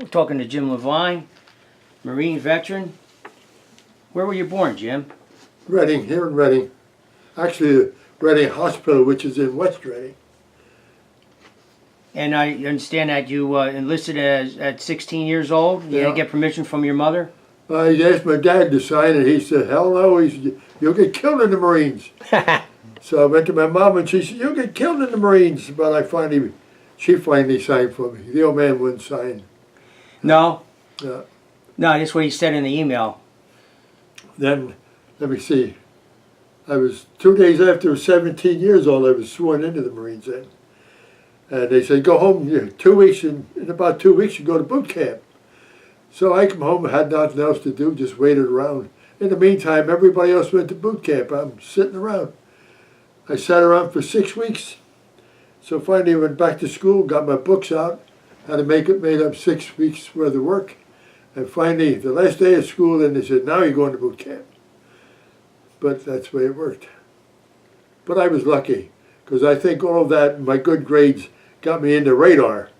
We're talking to Jim Devine, Marine veteran. Where were you born, Jim? Reading, here in Reading. Actually, Reading Hospital, which is in West Reading. And I understand that you enlisted at 16 years old. You had Yeah. to get permission from your mother? I asked my dad to sign it. He said, hell no, you'll get killed in the Marines. So I went to my mom and she said, you'll get killed in the Marines. But she finally signed for me. The old man wouldn't sign. No? Yeah. No, that's what he said in the email. Then, let me see. I was 2 days after I was 17 years old, I was sworn into the Marines then. And they said, go home 2 weeks, and in about 2 weeks you go to boot camp. So I come home and had nothing else to do, just waited around. In the meantime, everybody else went to boot camp. I'm sitting around. I sat around for 6 weeks. So finally I went back to school, got my books out, had to made up 6 weeks worth of work. And finally, the last day of school, then they said, now you're going to boot camp. But that's the way it worked. But I was lucky, because I think all of that, my good grades, got me into radar.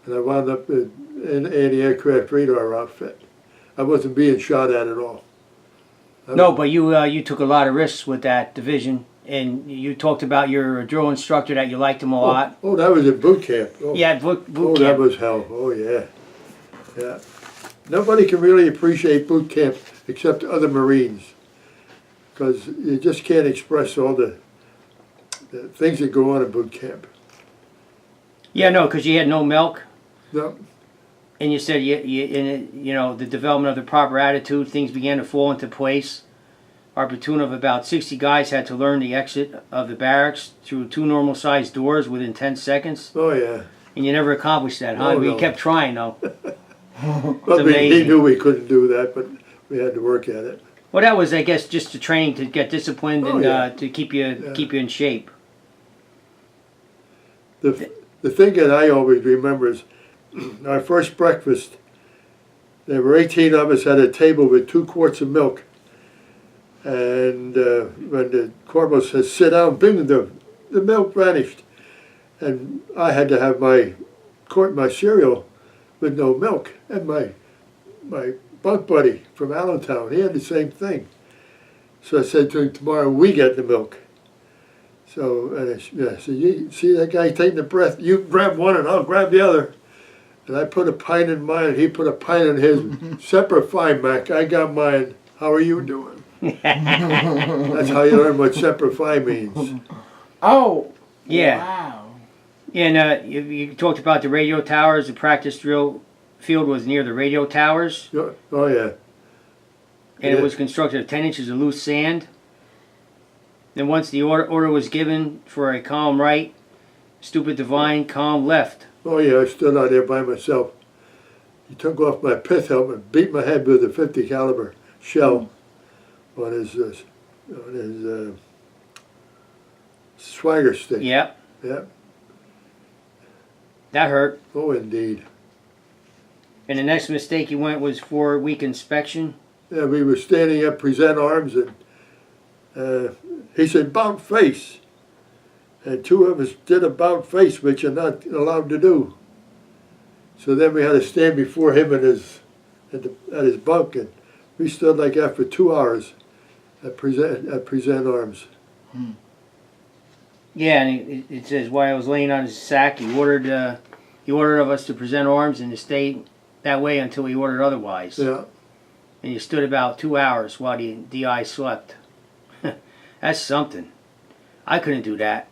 And I wound up in an anti-aircraft radar outfit. I wasn't being shot at all. No, but you took a lot of risks with that division. And you talked about your drill instructor, that you liked him a lot. Oh, that was at boot camp. Oh. Yeah, boot camp. That was hell. Oh, yeah. Yeah. Nobody can really appreciate boot camp except other Marines, because you just can't express all the things that go on at boot camp. Yeah, no, because you had no milk. No. And you said you know, the development of the proper attitude, things began to fall into place. Our platoon of about 60 guys had to learn the exit of the barracks through 2 normal-sized doors within 10 seconds. Oh, yeah. And you never accomplished that, huh? Oh, We no. kept trying, though. Well, he knew we couldn't do that, but we had to work at it. Well, that was, I guess, just the training to get disciplined and yeah. to keep you in shape. The thing that I always remember is our first breakfast, there were 18 of us at a table with 2 quarts of milk. And when the corporal says, sit down, bing, the milk vanished. And I had to have my cereal with no milk. And my bunk buddy from Allentown, he had the same thing. So I said to him, tomorrow we get the milk. So and I said, you see that guy taking the breath? You grab one and I'll grab the other. And I put a pint in mine, and he put a pint in his. Separate fine, Mac. I got mine. How are you doing? That's how you learn what separate fine means. Oh, yeah. Wow. And you talked about the radio towers. The practice drill field was near the radio towers. Oh, yeah. And it was constructed of 10 inches of loose sand. Then once the order was given for a column right, Stupid Devine, column left. Oh, yeah, I stood out there by myself. He took off my pith helmet, beat my head with a 50 caliber shell on his swagger stick. Yep. Yep. That hurt. Oh, indeed. And the next mistake you went was for a week inspection. Yeah, we were standing up, present arms, and he said, about face. And 2 of us did about face, which you're not allowed to do. So then we had to stand before him at his bunk, and we stood like that for 2 hours at present arms. Yeah, and it says while I was laying on his sack, he ordered of us to present arms and to stay that way until he ordered otherwise. Yeah. And you stood about 2 hours while the DI slept. That's something. I couldn't do that.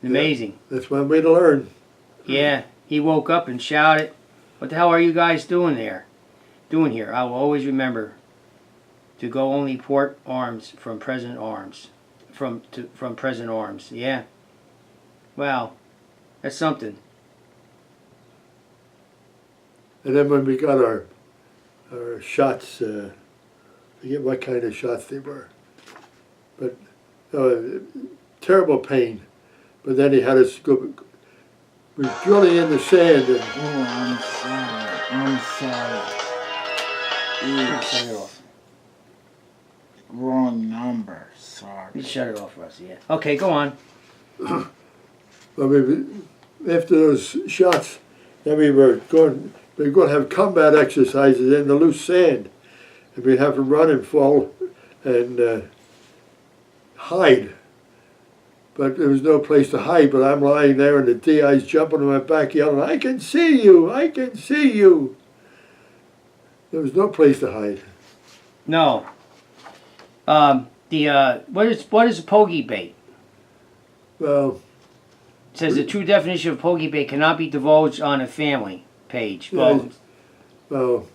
Amazing. Yeah, that's one way to learn. Yeah, he woke up and shouted, "What the hell are you guys doing here? I will always remember to go only port arms from present arms, from present arms." Yeah. Wow, that's something. And then when we got our shots, I forget what kind of shots they were, but terrible pain. But then he had us go. We were drilling in the sand. And Oh, I'm sorry. Shut it off. Wrong number. Sorry. You shut it off, Rusty. Yeah. Okay, go on. after those shots, then we were we were going to have combat exercises in the loose sand. And we'd have to run and fall and hide. But there was no place to hide, but I'm lying there and the DI's jumping on my back yelling, I can see you, I can see you. There was no place to hide. No. What is a pogey bait? Well, It says the true definition of pogey bait cannot be divulged on a family page. yeah, Well,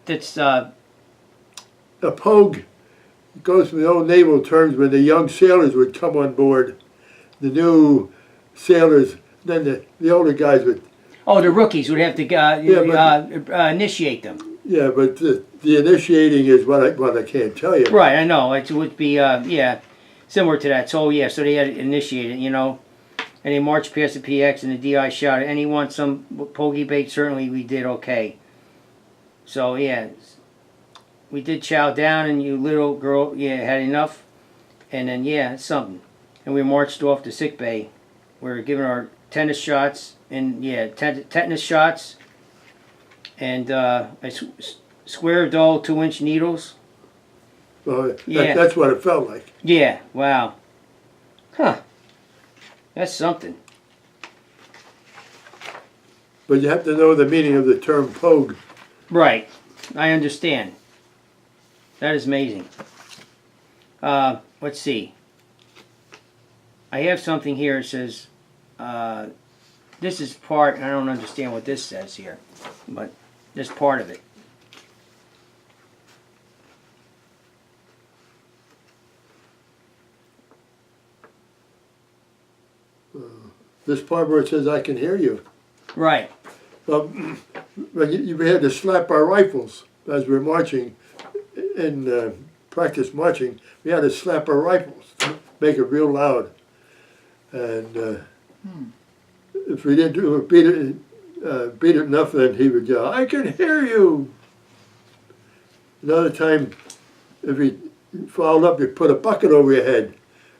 that's a pogue goes from the old naval terms when the young sailors would come on board. The new sailors, then the older guys would. the rookies would have to initiate them. Yeah, but the initiating is what I can't tell you. Right, I know. It would be similar to that. So so they had to initiate it, and they marched past the PX and the DI shouted, "Anyone some pogey bait?" Certainly, we did okay. So we did chow down, and you little girl, had enough, and then it's something, and we marched off to sick bay. We were given our tetanus shots and tetanus shots, and square dull 2-inch needles. Well, that's what it felt like. Yeah. Wow. Huh. That's something. But you have to know the meaning of the term pogue. Right. I understand. That is amazing. Let's see. I have something here. It says, this is part, I don't understand what this says here, but this part of it. This part where it says, I can hear you. Right. Well, when we had to slap our rifles as we were marching, in practice marching, we had to slap our rifles to make it real loud. And if we didn't beat it enough, then he would yell, I can hear you. Another time, if he fouled up, you put a bucket over your head.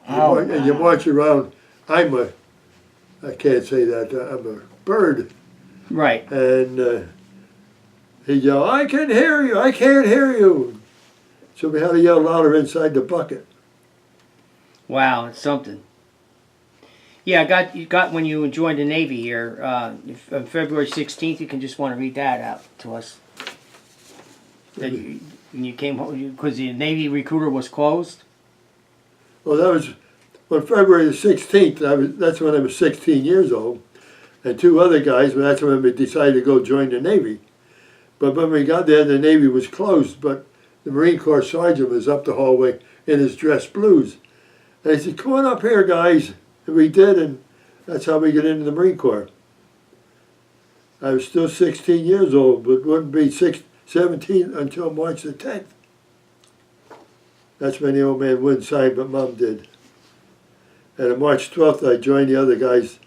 And you march around. I can't say that, I'm a bird. Right. And he'd yell, I can hear you, I can't hear you. So we had to yell louder inside the bucket. Wow, it's something. Yeah, you got when you joined the Navy here, on February 16th, you can just want to read that out to us. That when you came home, because the Navy recruiter was closed? Well, that was on February the 16th, that's when I was 16 years old. And two other guys, that's when we decided to go join the Navy. But when we got there, the Navy was closed, but the Marine Corps sergeant was up the hallway in his dress blues. And he said, come on up here, guys. And we did, and that's how we got into the Marine Corps. I was still 16 years old, but wouldn't be 17 until March the 10th. That's when the old man wouldn't sign, but Mom did. And on March 12th, I joined the other guys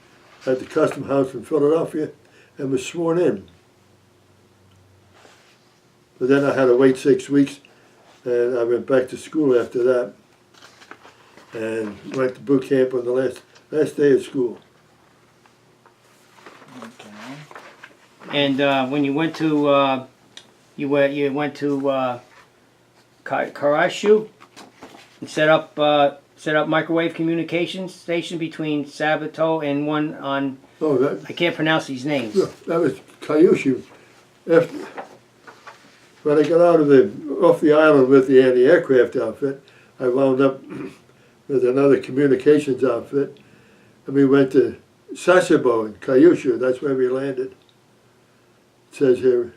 at the Custom House in Philadelphia and was sworn in. But then I had to wait 6 weeks, and I went back to school after that, and went to boot camp on the last day of school. Okay. And when you went to Karashu and set up microwave communications station between Sabato and one on. Oh, I can't pronounce these names. yeah, that was Kyushu. After, when I got off the island with the anti-aircraft outfit, I wound up with another communications outfit, and we went to Sasebo in Kyushu. That's where we landed. It says here.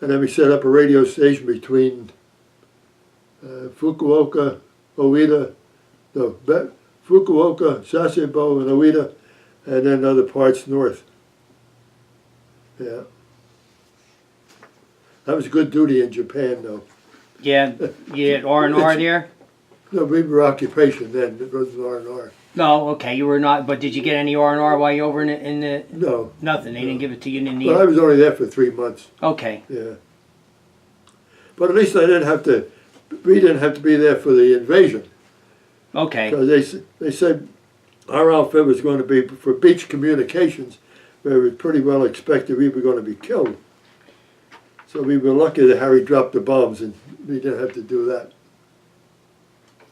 And then we set up a radio station between Fukuoka, Fukuoka, Sasebo, and Oita, and then other parts north. Yeah. That was good duty in Japan, though. Yeah, you had R&R there? No, we were occupation then. It wasn't R&R. No, okay, you were not. But did you get any R&R while you were over in the? No. Nothing. They didn't give it to you. Didn't need Well, I was only there for 3 months. Okay. Yeah. But at least I didn't have to. We didn't have to be there for the invasion. Okay. Because they said our outfit was going to be for beach communications, where it was pretty well expected we were going to be killed. So we were lucky that Harry dropped the bombs and we didn't have to do that.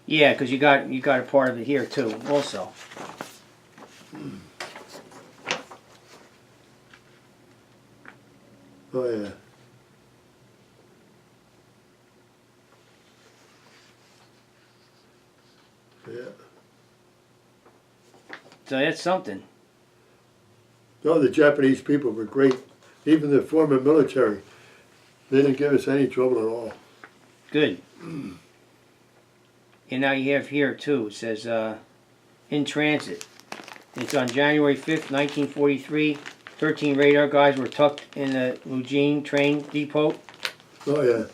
Yeah, because you got a part of it here too, also. Oh yeah. Yeah. So that's something. No, the Japanese people were great. Even the former military, they didn't give us any trouble at all. Good. And now you have here too. It says in transit. It's on January 5th, 1943. 13 radar guys were tucked in the Eugene train depot. Oh yeah.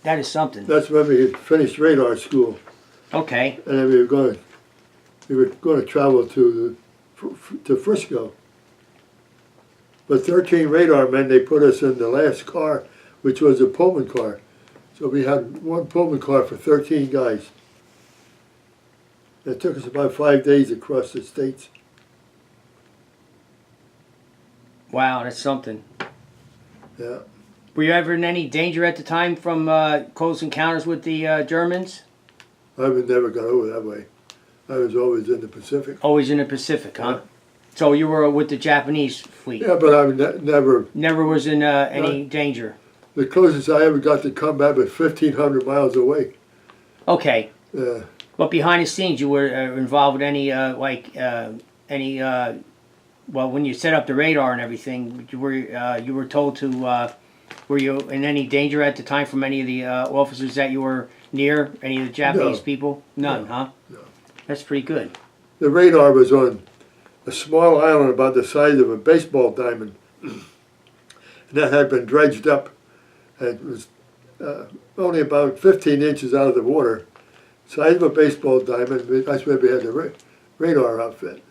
That is something. That's when we had finished radar school, Okay. and then we were going to travel to Frisco. But 13 radar men, they put us in the last car, which was a Pullman car. So we had one Pullman car for 13 guys. It took us about 5 days across the states. Wow, that's something. Yeah. Were you ever in any danger at the time from close encounters with the Germans? I would never got over that way. I was always in the Pacific. Always in the Pacific, huh? So you were with the Japanese fleet? Yeah, but I would never. Never was in any danger? The closest I ever got to combat was 1,500 miles away. Okay. Yeah. But behind the scenes, you were involved with any, well, when you set up the radar and everything, you were told to, were you in any danger at the time from any of the officers that you were near, any of the Japanese No. people? None, No. huh? No. That's pretty good. The radar was on a small island about the size of a baseball diamond. And that had been dredged up. It was only about 15 inches out of the water. Size of a baseball diamond. That's where we had the radar outfit.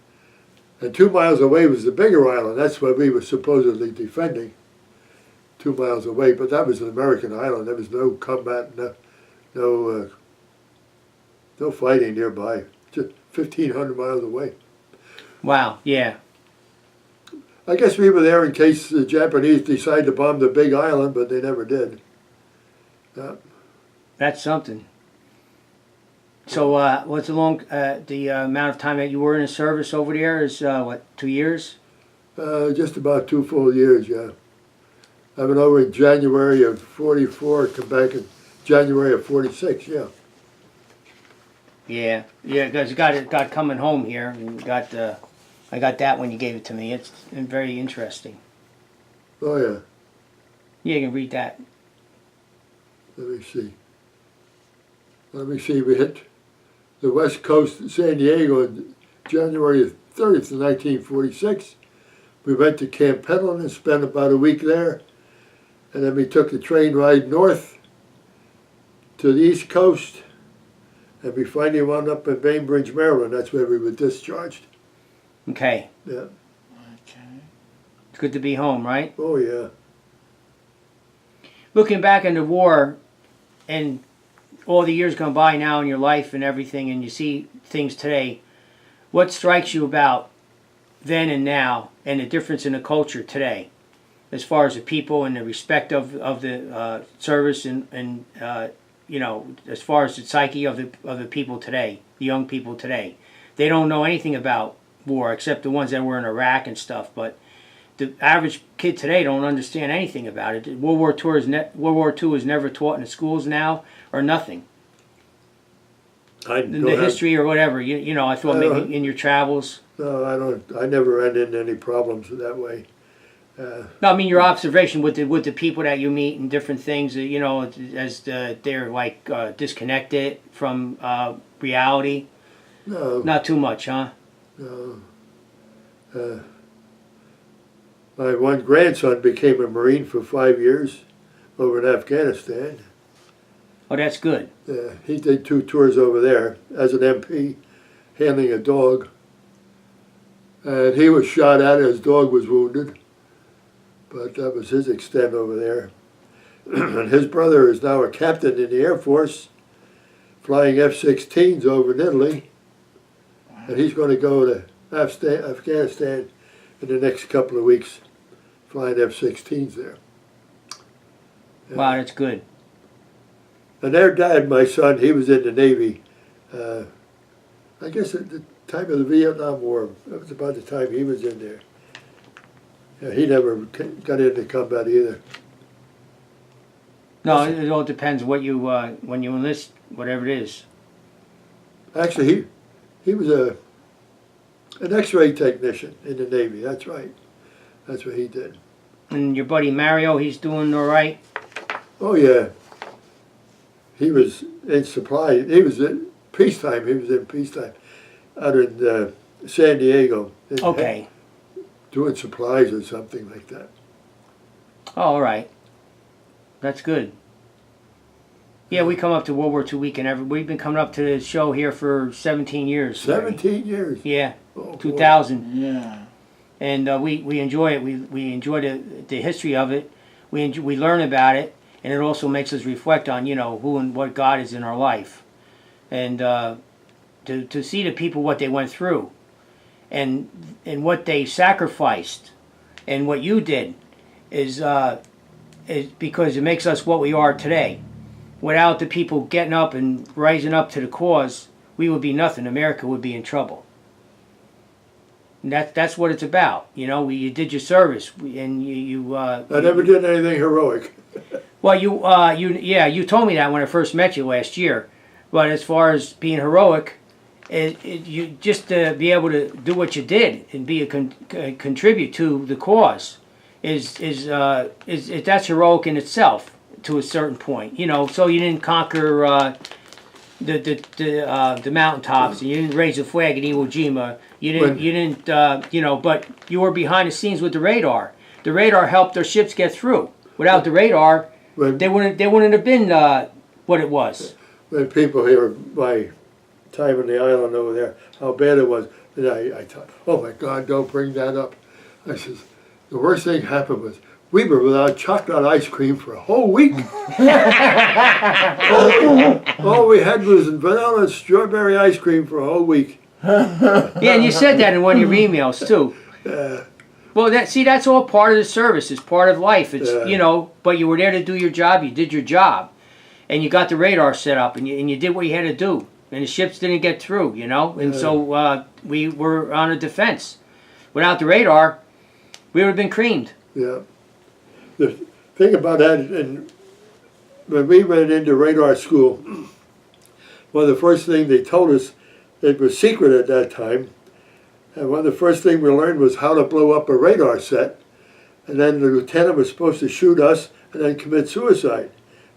And 2 miles away was the bigger island. That's what we were supposedly defending. 2 miles away, but that was an American island. There was no combat, no fighting nearby. Just 1,500 miles away. Wow, yeah. I guess we were there in case the Japanese decided to bomb the big island, but they never did. That's something. So what's the amount of time that you were in the service over there is, 2 years? Just about 2 full years, yeah. I went over in January of 44, come back in January of 46, yeah. Yeah, because got coming home here, and I got that when you gave it to me. It's very interesting. Oh, yeah. Yeah, you can read that. Let me see. We hit the west coast of San Diego on January 30th of 1946. We went to Camp Pendleton and spent about a week there. And then we took the train ride north to the east coast. And we finally wound up in Bainbridge, Maryland. That's where we were discharged. Okay. Yeah. Okay. It's good to be home, right? Oh, yeah. Looking back on the war and all the years gone by now in your life and everything, and you see things today, what strikes you about then and now and the difference in the culture today as far as the people and the respect of the service and as far as the psyche of the people today, the young people today? They don't know anything about war except the ones that were in Iraq and stuff, but the average kid today don't understand anything about it. World War II is never taught in the schools now, or nothing. In the history or whatever, I thought maybe in your travels. No, I don't. I never ran into any problems that way. No, I mean your observation with the people that you meet and different things. As they're like disconnected from reality. No. Not too much, huh? No. My one grandson became a Marine for 5 years over in Afghanistan. Oh, that's good. He did 2 tours over there as an MP, handling a dog. And he was shot at, his dog was wounded. But that was his extent over there. And his brother is now a captain in the Air Force, flying F-16s over in Italy. And he's going to go to Afghanistan in the next couple of weeks, flying F-16s there. Wow, that's good. And their dad, my son, he was in the Navy. I guess at the time of the Vietnam War, that was about the time he was in there. Yeah, he never got into combat either. No, it all depends what you when you enlist, whatever it is. Actually, he was an X-ray technician in the Navy. That's right. That's what he did. And your buddy Mario, he's doing all right. Oh yeah. He was in supply. He was in peacetime. He was in peacetime out in San Diego. Okay. Doing supplies or something like that. Oh, all right. That's good. Yeah, we come up to World War II weekend. We've been coming up to the show here for 17 years. 17 years. Yeah, Oh, 2000. Yeah. And we enjoy it. We enjoy the history of it. We learn about it, and it also makes us reflect on who and what God is in our life, and to see the people what they went through, and what they sacrificed, and what you did, is because it makes us what we are today. Without the people getting up and rising up to the cause, we would be nothing. America would be in trouble. And that's what it's about. You did your service, and you. I never did anything heroic. Well, you told me that when I first met you last year. But as far as being heroic, you just to be able to do what you did and be contribute to the cause is that's heroic in itself to a certain point. So you didn't conquer the mountaintops, and you didn't raise a flag at Iwo Jima. But you were behind the scenes with the radar. The radar helped their ships get through. Without the radar, they wouldn't have been what it was. When people hear my time on the island over there, how bad it was, and I thought, oh my God, don't bring that up. I says, the worst thing happened was we were without chocolate ice cream for a whole week. All we had was vanilla and strawberry ice cream for a whole week. Yeah, and you said that in one of your emails too. Well, that's all part of the service. It's part of life. It's but you were there to do your job. You did your job, and you got the radar set up, and you did what you had to do. And the ships didn't get through, and so we were on a defense. Without the radar, we would have been creamed. Yeah. The thing about that, and when we went into radar school, one of the first things they told us, it was secret at that time, and one of the first things we learned was how to blow up a radar set, and then the lieutenant was supposed to shoot us and then commit suicide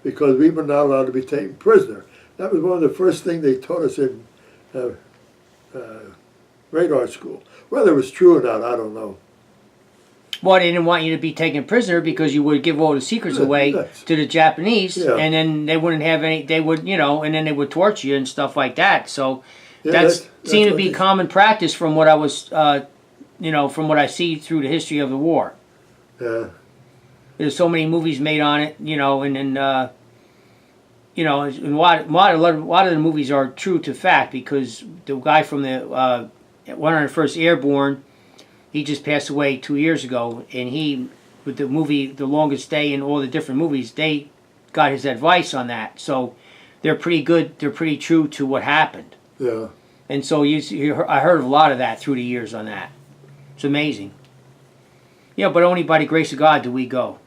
because we were not allowed to be taken prisoner. That was one of the first things they taught us in radar school. Whether it was true or not, I don't know. Well, they didn't want you to be taken prisoner because you would give all the secrets away to the Japanese, and then they wouldn't have any. They would, and then they would torture you and stuff like that. So that's seemed to be common practice from what I was, from what I see through the history of the war. Yeah. There's so many movies made on it, and then, and a lot of the movies are true to fact because the guy from the 101st Airborne, he just passed away 2 years ago, and he, with the movie The Longest Day and all the different movies, they got his advice on that. So they're pretty good. They're pretty true to what happened. Yeah. And so I heard a lot of that through the years on that. It's amazing. Yeah, but only by the grace of God do we go.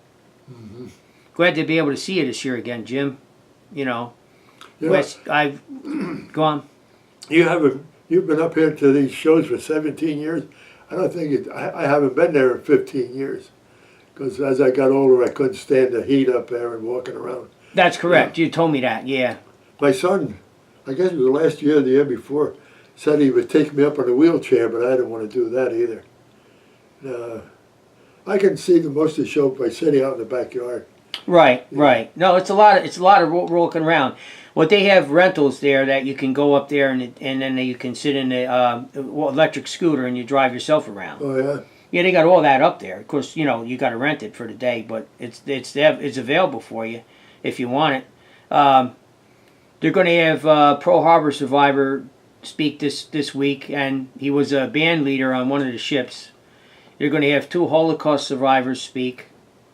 Mm-hmm. Glad to be able to see you this year again, Jim. Yeah. I've gone. You've been up here to these shows for 17 years. I don't think I haven't been there in 15 years. Because as I got older, I couldn't stand the heat up there and walking around. That's correct. Yeah. You told me that, yeah. My son, I guess it was the last year or the year before, said he would take me up in a wheelchair, but I didn't want to do that either. I can see most of the show by sitting out in the backyard. Right, right. No, it's a lot of walking around. Well, they have rentals there that you can go up there and then you can sit in the electric scooter and you drive yourself around. Oh yeah. Yeah, they got all that up there. Of course, you got to rent it for the day, but it's available for you if you want it. They're going to have Pearl Harbor survivor speak this week, and he was a band leader on one of the ships. They're going to have 2 Holocaust survivors speak,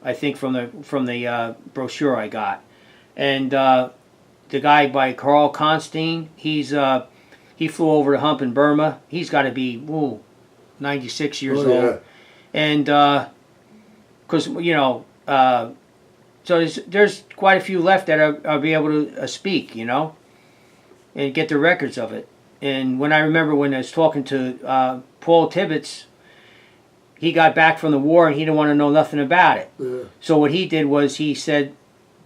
I think from the brochure I got, and the guy by Carl Constein, he flew over the hump in Burma. He's got to be 96 years Oh, yeah. old, and because so there's quite a few left that are be able to speak, and get the records of it. And when I remember when I was talking to Paul Tibbets, he got back from the war and he didn't want to know nothing about it. Yeah. So what he did was he said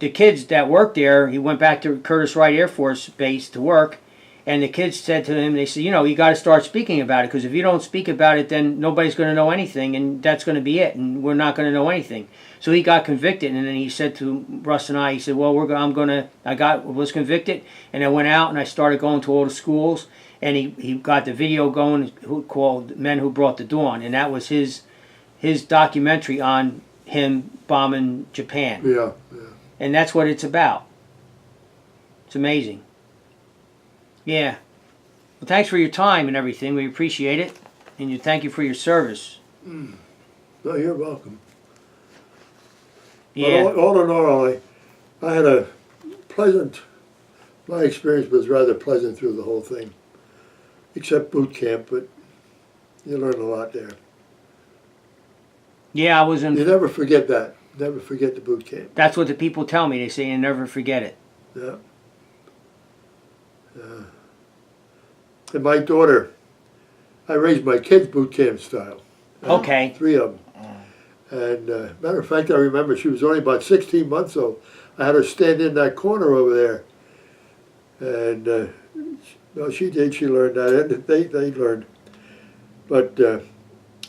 the kids that worked there, he went back to Curtis Wright Air Force Base to work, and the kids said to him, they said, you got to start speaking about it, because if you don't speak about it, then nobody's going to know anything, and that's going to be it, and we're not going to know anything. So he got convicted, and then he said to Russ and I, he said, well, I was convicted, and I went out and I started going to all the schools, and he got the video going called Men Who Brought the Dawn, and that was his documentary on him bombing Japan. Yeah. And that's what it's about. It's amazing. Yeah. Well, thanks for your time and everything. We appreciate it. And thank you for your service. No, you're welcome. Yeah. But all in all, I had a pleasant, my experience was rather pleasant through the whole thing. Except boot camp, but you learn a lot there. Yeah, I was in. You never forget that. Never forget the boot camp. That's what the people tell me. They say you never forget it. Yeah. And my daughter, I raised my kids boot camp style. Okay. 3 of them. And matter of fact, I remember she was only about 16 months old. I had her stand in that corner over there. And no, she did. She learned that. And they learned. But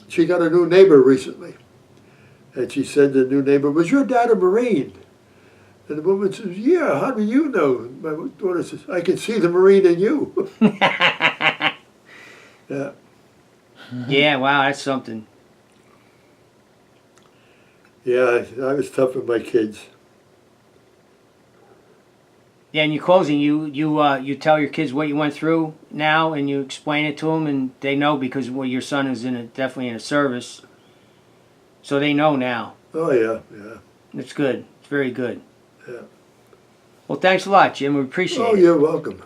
she got a new neighbor recently. And she said to the new neighbor, was your dad a Marine? And the woman says, yeah, how do you know? My daughter says, I can see the Marine in you. Yeah. Yeah, wow, that's something. Yeah, I was tough with my kids. Yeah, in your closing, you tell your kids what you went through now, and you explain it to them, and they know because your son is definitely in a service. So they know now. Oh, yeah, yeah. It's good. It's very good. Yeah. Well, thanks a lot, Jim. We appreciate it. Oh, you're welcome.